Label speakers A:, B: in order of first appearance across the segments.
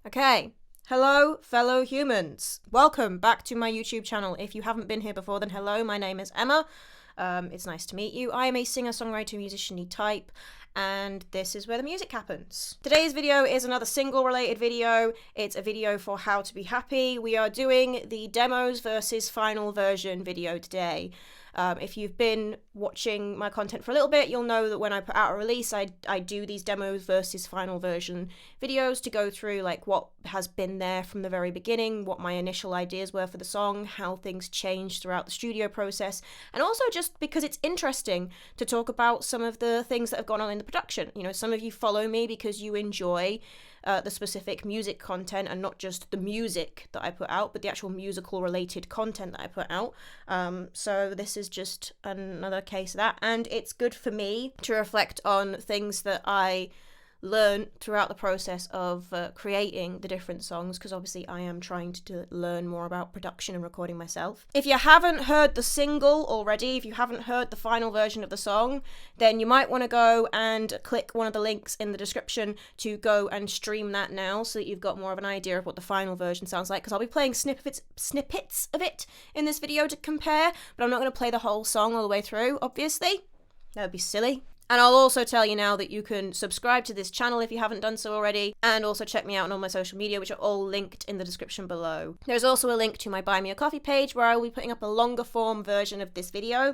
A: Okay, hello fellow humans. Welcome back to my YouTube channel. If you haven't been here before, then hello, my name is Emma. It's nice to meet you. I am a singer, songwriter, musician-y type, and this is where the music happens. Today's video is another single related video. It's a video for How to Be Happy. We are doing the demos versus final version video today. If you've been watching my content for a little bit, you'll know that when I put out a release, I do these demos versus final version videos to go through like what has been there from the very beginning, what my initial ideas were for the song, how things changed throughout the studio process, and also just because it's interesting to talk about some of the things that have gone on in the production. You know, some of you follow me because you enjoy the specific music content and not just the music that I put out, but the actual musical related content that I put out. So this is just another case of that, and it's good for me to reflect on things that I learn throughout the process of creating the different songs, because obviously I am trying to learn more about production and recording myself. If you haven't heard the single already, if you haven't heard the final version of the song, then you might want to go and click one of the links in the description to go and stream that now, so that you've got more of an idea of what the final version sounds like, because I'll be playing snippets of it in this video to compare, but I'm not going to play the whole song all the way through, obviously. That would be silly. And I'll also tell you now that you can subscribe to this channel if you haven't done so already, and also check me out on all my social media, which are all linked in the description below. There's also a link to my Buy Me a Coffee page, where I will be putting up a longer form version of this video.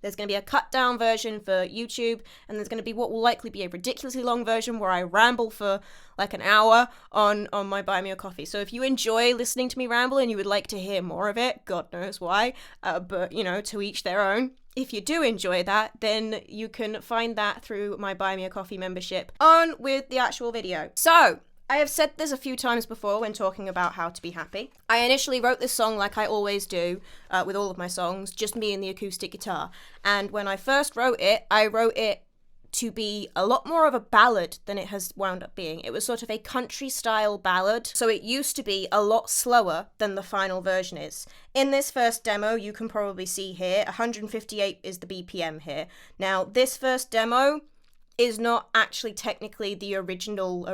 A: There's going to be a cut down version for YouTube, and there's going to be what will likely be a ridiculously long version where I ramble for like an hour on my Buy Me a Coffee. So if you enjoy listening to me ramble and you would like to hear more of it, God knows why, but you know, to each their own. If you do enjoy that, then you can find that through my Buy Me a Coffee membership. On with the actual video. So, I have said this a few times before when talking about How to Be Happy. I initially wrote this song like I always do with all of my songs, just me and the acoustic guitar. And when I first wrote it, I wrote it to be a lot more of a ballad than it has wound up being. It was sort of a country style ballad, so it used to be a lot slower than the final version is. In this first demo, you can probably see here, 158 is the BPM here. Now, this first demo is not actually technically the original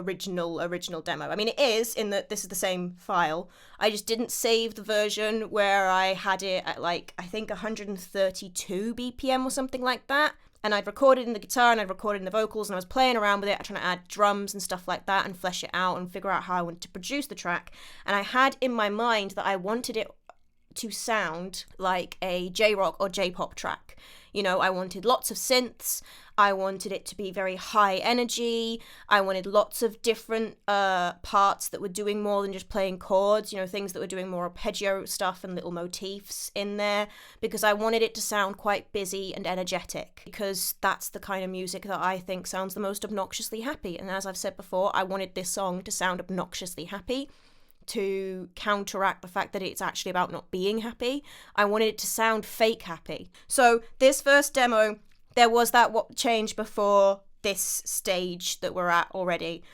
A: demo. I mean, it is, in that this is the same file. I just didn't save the version where I had it at like, I think 132 BPM or something like that. And I'd recorded in the guitar and I'd recorded in the vocals, and I was playing around with it, trying to add drums and stuff like that and flesh it out and figure out how I wanted to produce the track. And I had in my mind that I wanted it to sound like a J-rock or J-pop track. You know, I wanted lots of synths, I wanted it to be very high energy, I wanted lots of different parts that were doing more than just playing chords, you know, things that were doing more arpeggio stuff and little motifs in there, because I wanted it to sound quite busy and energetic, because that's the kind of music that I think sounds the most obnoxiously happy. And as I've said before, I wanted this song to sound obnoxiously happy, to counteract the fact that it's actually about not being happy. I wanted it to sound fake happy. So this first demo, there was that what changed before this stage that we're at already,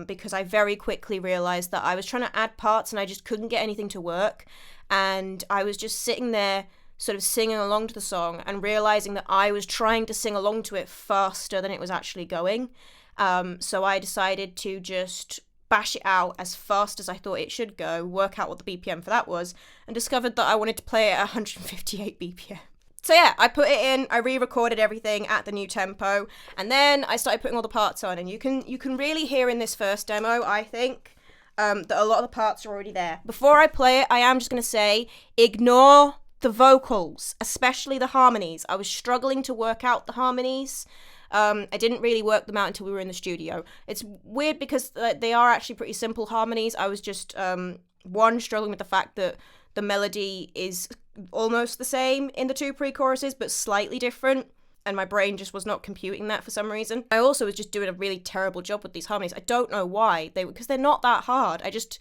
A: because I very quickly realized that I was trying to add parts and I just couldn't get anything to work, and I was just sitting there sort of singing along to the song and realizing that I was trying to sing along to it faster than it was actually going. So I decided to just bash it out as fast as I thought it should go, work out what the BPM for that was, and discovered that I wanted to play it at 158 BPM. So yeah, I put it in, I re-recorded everything at the new tempo, and then I started putting all the parts on, and you can really hear in this first demo, I think, that a lot of the parts are already there. Before I play it, I am just going to say, ignore the vocals, especially the harmonies. I was struggling to work out the harmonies. I didn't really work them out until we were in the studio. It's weird because they are actually pretty simple harmonies. I was just, struggling with the fact that the melody is almost the same in the two pre-choruses, but slightly different, and my brain just was not computing that for some reason. I also was just doing a really terrible job with these harmonies. I don't know why, because they're not that hard. I just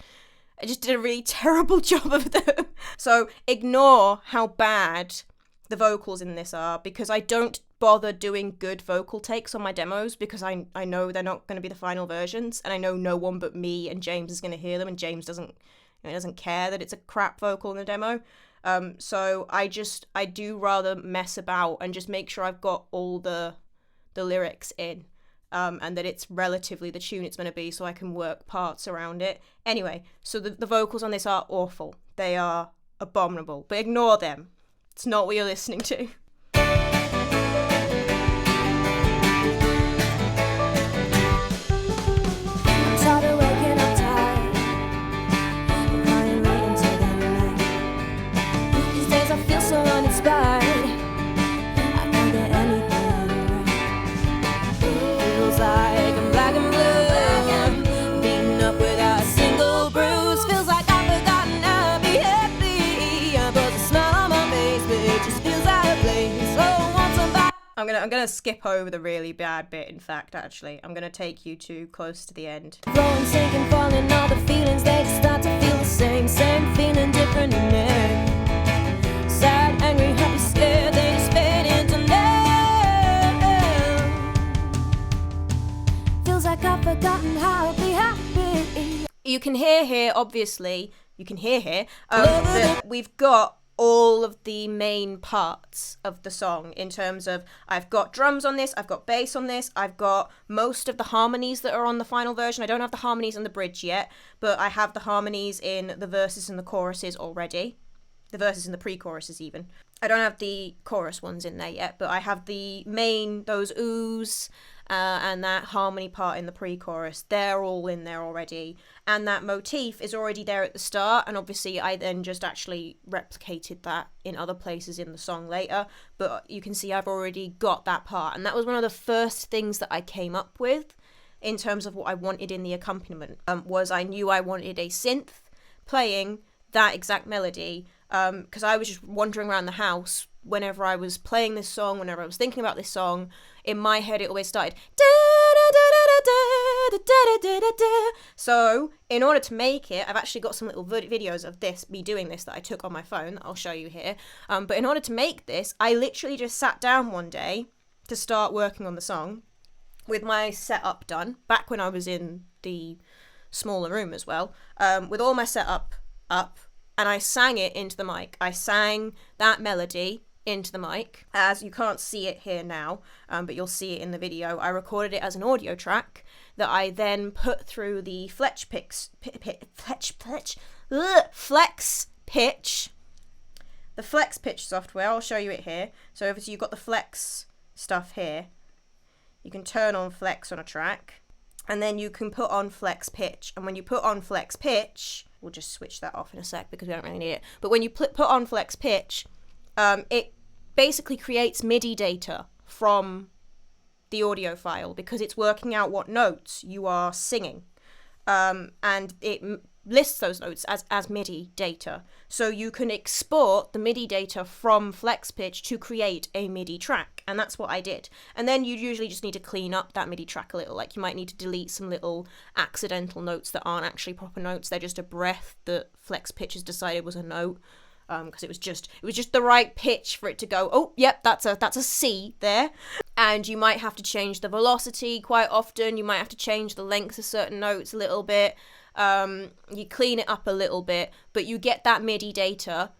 A: did a really terrible job of them. So ignore how bad the vocals in this are, because I don't bother doing good vocal takes on my demos, because I know they're not going to be the final versions, and I know no one but me and James is going to hear them, and James doesn't care that it's a crap vocal in the demo. So I do rather mess about and just make sure I've got all the lyrics in. and that it's relatively the tune it's meant to be, so I can work parts around it. Anyway, so the vocals on this are awful. They are abominable, but ignore them. It's not what you're listening to. I'm gonna skip over the really bad bit, in fact, actually. I'm gonna take you to close to the end.
B: Flowing, sinking, falling, all the feelings, they just start to feel the same feeling different in there. Sad, angry, happy, scared, they just fade into now. Feels like I've forgotten how to be happy.
A: You can hear here, obviously, that we've got all of the main parts of the song in terms of I've got drums on this, I've got bass on this, I've got most of the harmonies that are on the final version. I don't have the harmonies in the bridge yet, but I have the harmonies in the verses and the choruses already. The verses and the pre-choruses even. I don't have the chorus ones in there yet, but I have the main, those oohs, and that harmony part in the pre-chorus. They're all in there already. And that motif is already there at the start, and obviously I then just actually replicated that in other places in the song later, but you can see I've already got that part, and that was one of the first things that I came up with in terms of what I wanted in the accompaniment, was I knew I wanted a synth playing that exact melody, because I was just wandering around the house whenever I was playing this song, whenever I was thinking about this song. In my head it always started so in order to make it, I've actually got some little videos of me doing this that I took on my phone that I'll show you here, but in order to make this, I literally just sat down one day to start working on the song with my setup done, back when I was in the smaller room as well, with all my setup up, and I sang it into the mic. I sang that melody into the mic, as you can't see it here now, but you'll see it in the video. I recorded it as an audio track that I then put through the flex pitch, the flex pitch software. I'll show you it here. So obviously you've got the flex stuff here. You can turn on flex on a track, and then you can put on flex pitch. And when you put on flex pitch, we'll just switch that off in a sec because we don't really need it. But when you put on flex pitch, it basically creates MIDI data from the audio file because it's working out what notes you are singing, and it lists those notes as MIDI data. So you can export the MIDI data from FlexPitch to create a MIDI track, and that's what I did. And then you usually just need to clean up that MIDI track a little, like you might need to delete some little accidental notes that aren't actually proper notes, they're just a breath that FlexPitch has decided was a note. Because it was just the right pitch for it to go, oh, yep, that's a C there. And you might have to change the velocity quite often. You might have to change the length of certain notes a little bit. You clean it up a little bit, but you get that MIDI data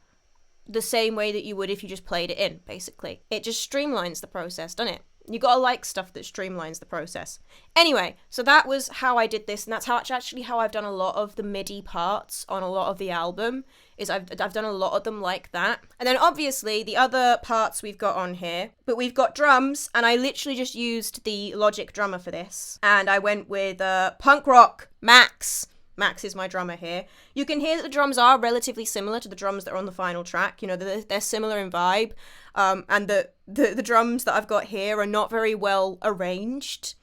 A: the same way that you would if you just played it in, basically. It just streamlines the process, doesn't it? You gotta like stuff that streamlines the process. Anyway, so that was how I did this, and that's actually how I've done a lot of the MIDI parts on a lot of the album, is I've done a lot of them like that. And then obviously the other parts we've got on here, but we've got drums, and I literally just used the Logic drummer for this, and I went with Punk Rock Max. Max is my drummer here. You can hear that the drums are relatively similar to the drums that are on the final track. You know, they're similar in vibe, and the drums that I've got here are not very well arranged.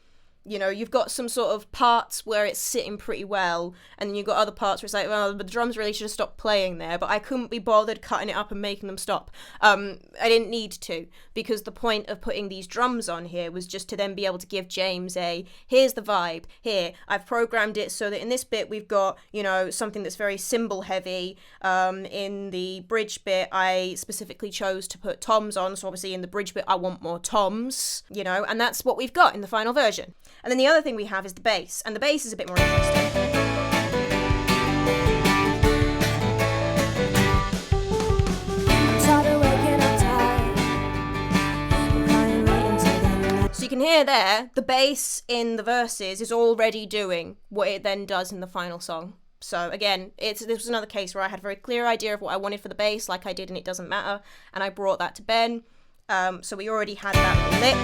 A: You know, you've got some sort of parts where it's sitting pretty well, and then you've got other parts where it's like, well, the drums really should have stopped playing there, but I couldn't be bothered cutting it up and making them stop. I didn't need to, because the point of putting these drums on here was just to then be able to give James here's the vibe, here, I've programmed it so that in this bit we've got, you know, something that's very cymbal heavy. In the bridge bit, I specifically chose to put toms on, so obviously in the bridge bit I want more toms, you know, and that's what we've got in the final version. And then the other thing we have is the bass, and the bass is a bit more interesting. So you can hear hear there, the bass in the verses is already doing what it then does in the final song. So again, this was another case where I had a very clear idea of what I wanted for the bass, like I did in It Doesn't Matter, and I brought that to Ben. So we already had that lit.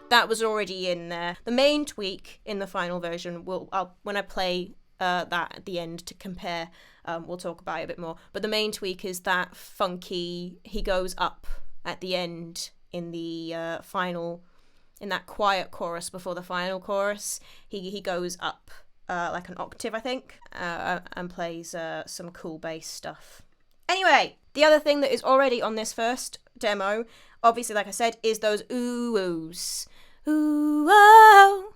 A: That was already in there. The main tweak in the final version, when I play that at the end to compare, we'll talk about it a bit more. But the main tweak is that funky, he goes up at the end in the final, in that quiet chorus before the final chorus. He goes up like an octave, I think, and plays some cool bass stuff. Anyway, the other thing that is already on this first demo, obviously, like I said, is those ooh-woos. Ooh-woah-oh,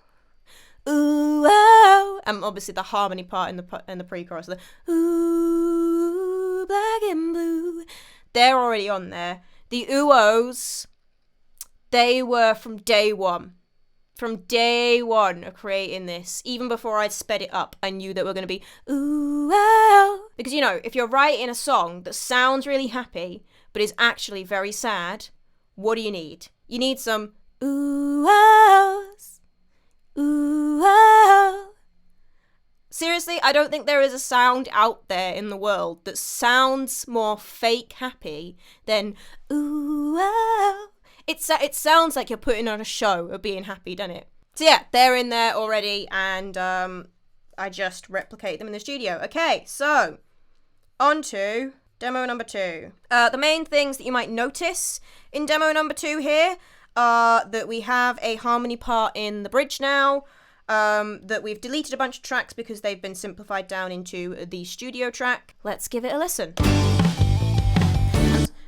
A: ooh-woah-oh. And obviously the harmony part in the pre-chorus, the ooh, black and blue, they're already on there. The ooh-ohs, they were from day one of creating this. Even before I'd sped it up, I knew that we're going to be ooh-woah-oh. Because, you know, if you're writing a song that sounds really happy, but is actually very sad, what do you need? You need some ooh-ohs, ooh-oh. Seriously, I don't think there is a sound out there in the world that sounds more fake happy than ooh-oh. It sounds like you're putting on a show of being happy, doesn't it? So yeah, they're in there already, and I just replicate them in the studio. Okay, so on to demo number 2. The main things that you might notice in demo number 2 here are that we have a harmony part in the bridge now, that we've deleted a bunch of tracks because they've been simplified down into the studio track. Let's give it a listen.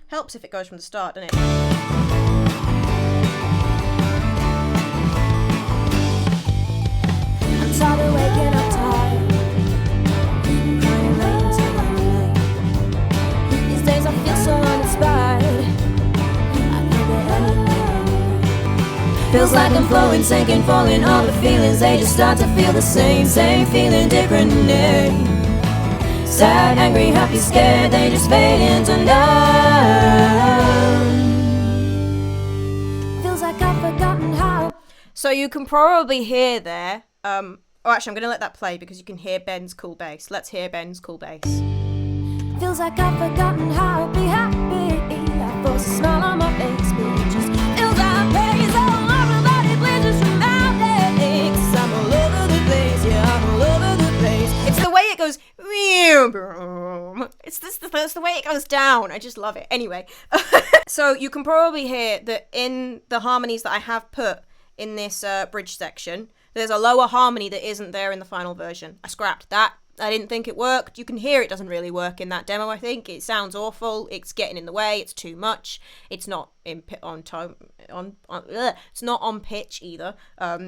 A: Helps if it goes from the start, doesn't it?
B: Tired of waking up tired, crying late into the night. These days I feel so uninspired, I can't get anything. Feels like I'm flowing, sinking, falling. All the feelings, they just start to feel the same feeling, different name. Sad, angry, happy, scared, they just fade into none. Feels like I've forgotten how.
A: So you can probably hear there, actually I'm going to let that play because you can hear Ben's cool bass. Let's hear Ben's cool bass.
B: Feels like I've forgotten how to be happy. I force a smile on my face, but it just feels like praise. Oh, everybody please just remember it. 'Cause I'm all over the place, yeah, I'm all over the place.
A: It's the way it goes. That's the way it goes down. I just love it. Anyway, so you can probably hear that in the harmonies that I have put in this bridge section, there's a lower harmony that isn't there in the final version. I scrapped that. I didn't think it worked. You can hear it doesn't really work in that demo, I think. It sounds awful. It's getting in the way. It's too much. It's not it's not on pitch either.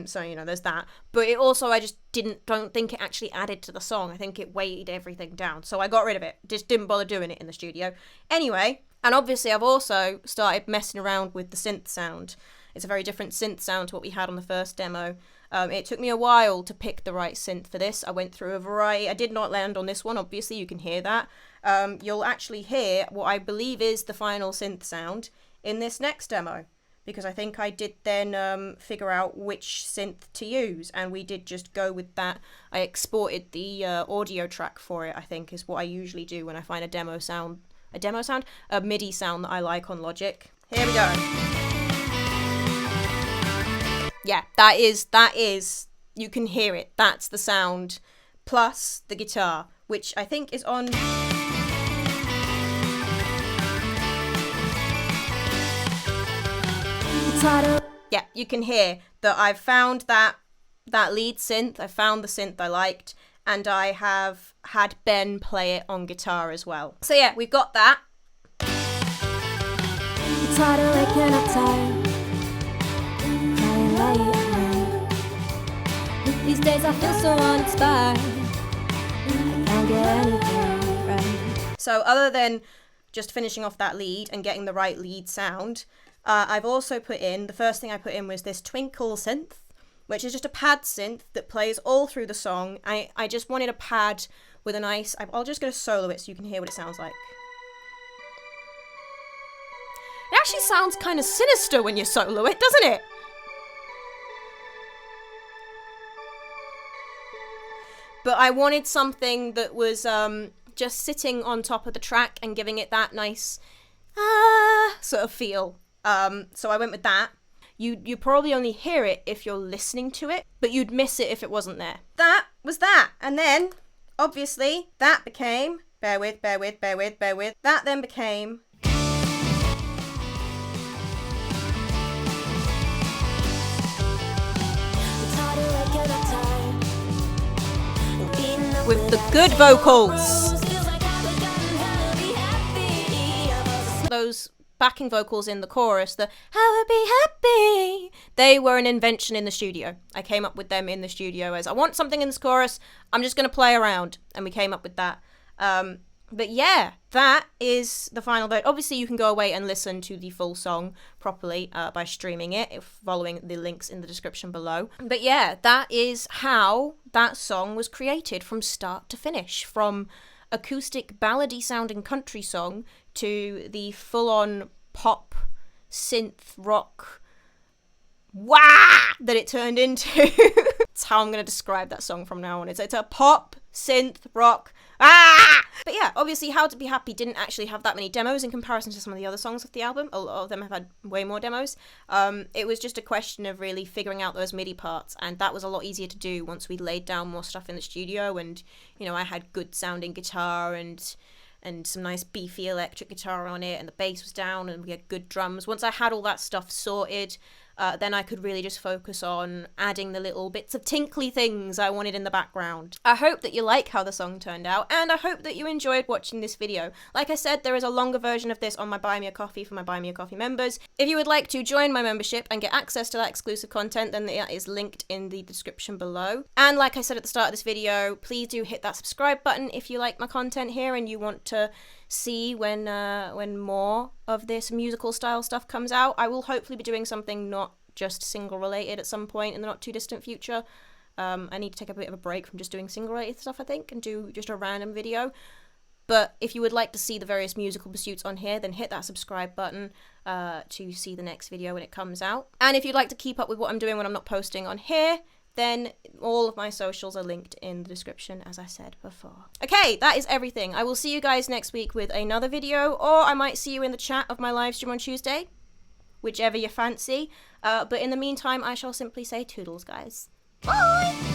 A: So, you know, there's that. But it also, I just don't think it actually added to the song. I think it weighed everything down. So I got rid of it. Just didn't bother doing it in the studio. Anyway, and obviously I've also started messing around with the synth sound. It's a very different synth sound to what we had on the first demo. It took me a while to pick the right synth for this. I went through a variety. I did not land on this one, obviously, you can hear that. You'll actually hear what I believe is the final synth sound in this next demo, because I think I did then figure out which synth to use, and we did just go with that. I exported the audio track for it, I think, is what I usually do when I find a MIDI sound that I like on Logic. Here we go. Yeah, that is, you can hear it. That's the sound, plus the guitar, which I think is on... Yeah, you can hear that I've found that lead synth. I found the synth I liked, and I have had Ben play it on guitar as well. So yeah, we've got that.
B: Tired of waking up tired. These days I feel so uninspired. I can't get anything right.
A: So other than just finishing off that lead and getting the right lead sound, I've also put in, the first thing I put in was this Twinkle synth, which is just a pad synth that plays all through the song. I just wanted a pad with a nice, I'll just go solo it so you can hear what it sounds like. It actually sounds kind of sinister when you solo it, doesn't it? But I wanted something that was just sitting on top of the track and giving it that nice sort of feel. So I went with that. You probably only hear it if you're listening to it, but you'd miss it if it wasn't there. That was that. And then, obviously, that became, bear with, that then became... with the good vocals. Those backing vocals in the chorus, the "I would be happy," they were an invention in the studio. I came up with them in the studio as, I want something in this chorus, I'm just going to play around, and we came up with that. But yeah, that is the final vote. Obviously, you can go away and listen to the full song properly by streaming it, following the links in the description below. But yeah, that is how that song was created from start to finish. From acoustic ballady sounding country song to the full-on pop, synth, rock, that it turned into. That's how I'm going to describe that song from now on. It's a pop, synth, rock, But yeah, obviously How to Be Happy didn't actually have that many demos in comparison to some of the other songs of the album. A lot of them have had way more demos. It was just a question of really figuring out those MIDI parts, and that was a lot easier to do once we laid down more stuff in the studio, and, you know, I had good sounding guitar and some nice beefy electric guitar on it, and the bass was down, and we had good drums. Once I had all that stuff sorted, then I could really just focus on adding the little bits of tinkly things I wanted in the background. I hope that you like how the song turned out, and I hope that you enjoyed watching this video. Like I said, there is a longer version of this on my Buy Me a Coffee for my Buy Me a Coffee members. If you would like to join my membership and get access to that exclusive content, then it is linked in the description below. And like I said at the start of this video, please do hit that subscribe button if you like my content here and you want to see when more of this musical style stuff comes out. I will hopefully be doing something not just single related at some point in the not too distant future. I need to take a bit of a break from just doing single related stuff, I think, and do just a random video. But if you would like to see the various musical pursuits on here, then hit that subscribe button to see the next video when it comes out. And if you'd like to keep up with what I'm doing when I'm not posting on here, then all of my socials are linked in the description, as I said before. Okay, that is everything. I will see you guys next week with another video, or I might see you in the chat of my live stream on Tuesday, whichever you fancy. But in the meantime, I shall simply say toodles, guys. Bye!